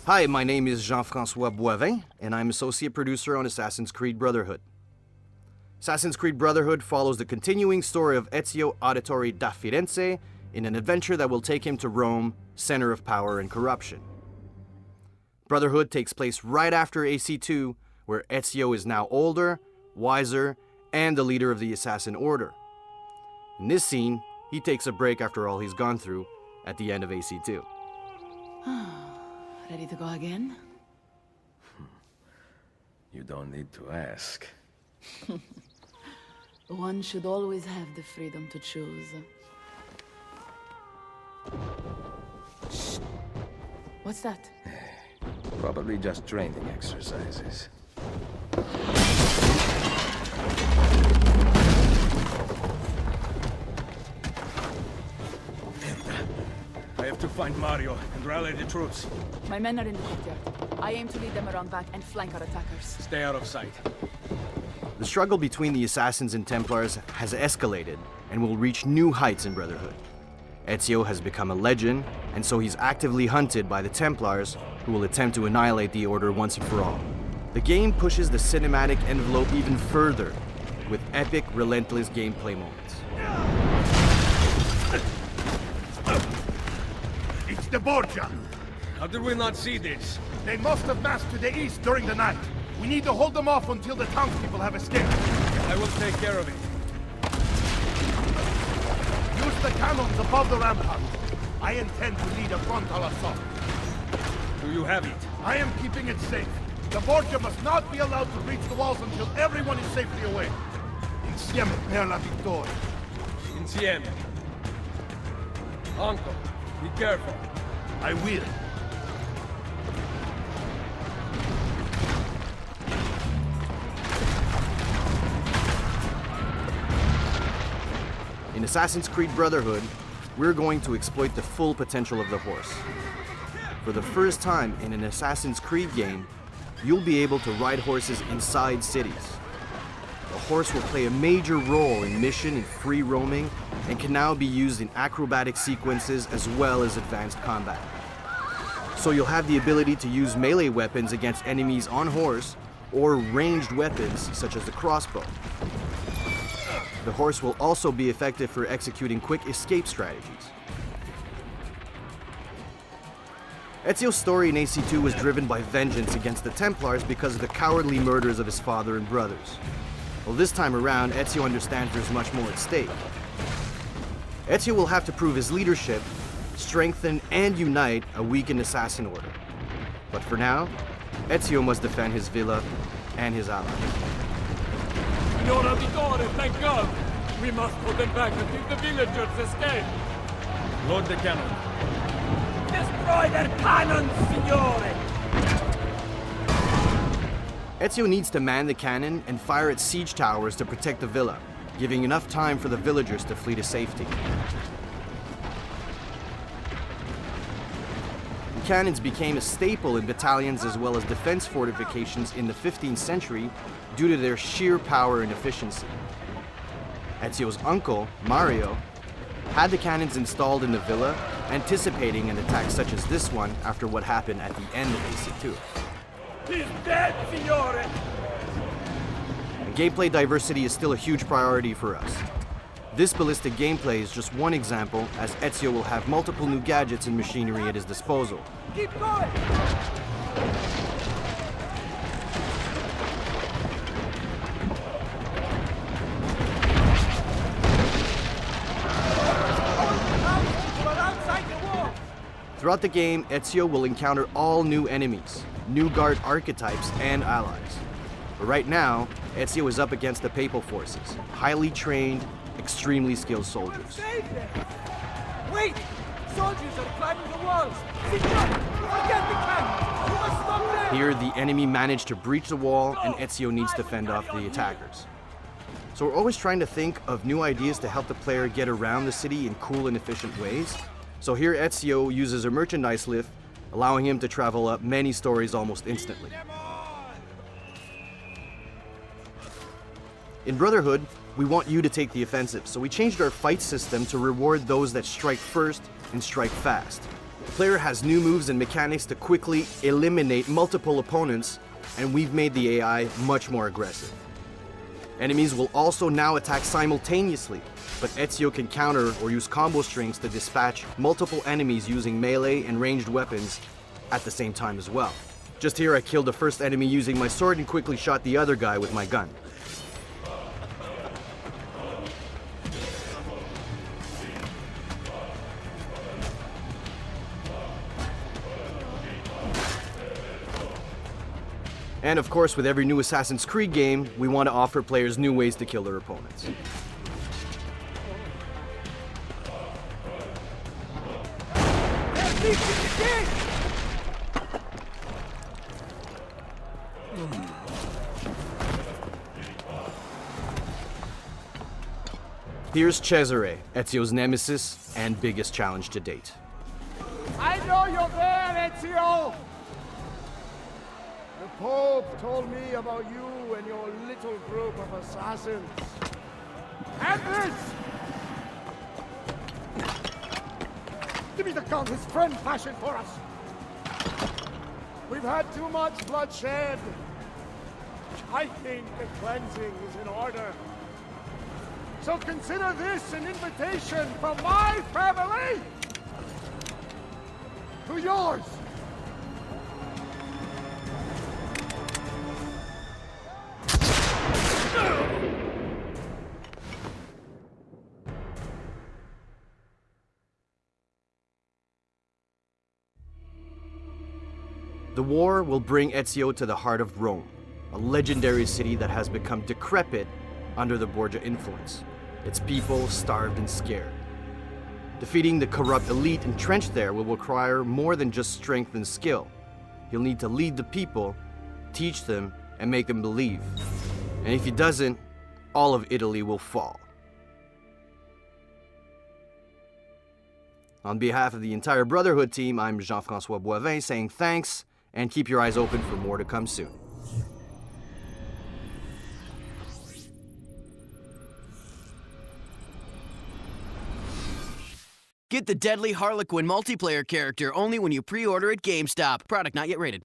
Hi, my name is Jean-François Boivin, and I'm associate producer on Assassin's Creed Brotherhood. Assassin's Creed Brotherhood follows the continuing story of Ezio Auditore da Firenze in an adventure that will take him to Rome, center of power and corruption. Brotherhood takes place right after AC2, where Ezio is now older, wiser, and the leader of the Assassin Order. In this scene, he takes a break after all he's gone through at the end of AC2. Ready to go again? You don't need to ask. One should always have the freedom to choose. Shh. What's that? Probably just training exercises. I have to find Mario and rally the troops. My men are in the courtyard. I aim to lead them around back and flank our attackers. Stay out of sight. The struggle between the Assassins and Templars has escalated and will reach new heights in Brotherhood. Ezio has become a legend, and so he's actively hunted by the Templars, who will attempt to annihilate the Order once and for all. The game pushes the cinematic envelope even further, with epic, relentless gameplay moments. It's the Borgia! How did we not see this? They must have massed to the east during the night. We need to hold them off until the townspeople have escaped. I will take care of it. Use the cannons above the rampart. I intend to lead a frontal assault. Do you have it? I am keeping it safe. The Borgia must not be allowed to reach the walls until everyone is safely away. Insieme per la vittoria. Insieme. Uncle, be careful. I will. In Assassin's Creed Brotherhood, we're going to exploit the full potential of the horse. For the first time in an Assassin's Creed game, you'll be able to ride horses inside cities. The horse will play a major role in mission and free roaming, and can now be used in acrobatic sequences as well as advanced combat. So you'll have the ability to use melee weapons against enemies on horse, or ranged weapons such as the crossbow. The horse will also be effective for executing quick escape strategies. Ezio's story in AC2 was driven by vengeance against the Templars because of the cowardly murders of his father and brothers. Well, this time around, Ezio understands there's much more at stake. Ezio will have to prove his leadership, strengthen and unite a weakened assassin order. But for now, Ezio must defend his villa and his allies. Signora Vittore, thank God! We must hold them back until the villagers escape! Load the cannon. Destroy their cannons, Signore! Ezio needs to man the cannon and fire at siege towers to protect the villa, giving enough time for the villagers to flee to safety. Cannons became a staple in battalions as well as defense fortifications in the 15th century due to their sheer power and efficiency. Ezio's uncle, Mario, had the cannons installed in the villa, anticipating an attack such as this one after what happened at the end of AC2. He's dead, Signore! And gameplay diversity is still a huge priority for us. This ballistic gameplay is just one example, as Ezio will have multiple new gadgets and machinery at his disposal. Keep going! Throughout the game, Ezio will encounter all new enemies, new guard archetypes, and allies. But right now, Ezio is up against the Papal forces, highly trained, extremely skilled soldiers. Wait! Soldiers are climbing the walls! Signore, forget the cannon! You must stop them! Here, the enemy managed to breach the wall, and Ezio needs to fend off the attackers. So we're always trying to think of new ideas to help the player get around the city in cool and efficient ways. So here Ezio uses a merchandise lift, allowing him to travel up many stories almost instantly. In Brotherhood, we want you to take the offensive, so we changed our fight system to reward those that strike first and strike fast. Player has new moves and mechanics to quickly eliminate multiple opponents, and we've made the AI much more aggressive. Enemies will also now attack simultaneously, but Ezio can counter or use combo strings to dispatch multiple enemies using melee and ranged weapons at the same time as well. Just here I killed the first enemy using my sword and quickly shot the other guy with my gun. And of course, with every new Assassin's Creed game, we want to offer players new ways to kill their opponents. Here's Cesare, Ezio's nemesis and biggest challenge to date. I know you're there, Ezio! The Pope told me about you and your little group of assassins. And this! Give me the gun his friend fashioned for us! We've had too much bloodshed. I think the cleansing is in order. So consider this an invitation from my family to yours. The war will bring Ezio to the heart of Rome, a legendary city that has become decrepit under the Borgia influence, its people starved and scared. Defeating the corrupt elite entrenched there will require more than just strength and skill. He'll need to lead the people, teach them, and make them believe. And if he doesn't, all of Italy will fall. On behalf of the entire Brotherhood team, I'm Jean-François Boivin saying thanks, and keep your eyes open for more to come soon. Get the deadly Harlequin multiplayer character only when you pre-order at GameStop. Product not yet rated.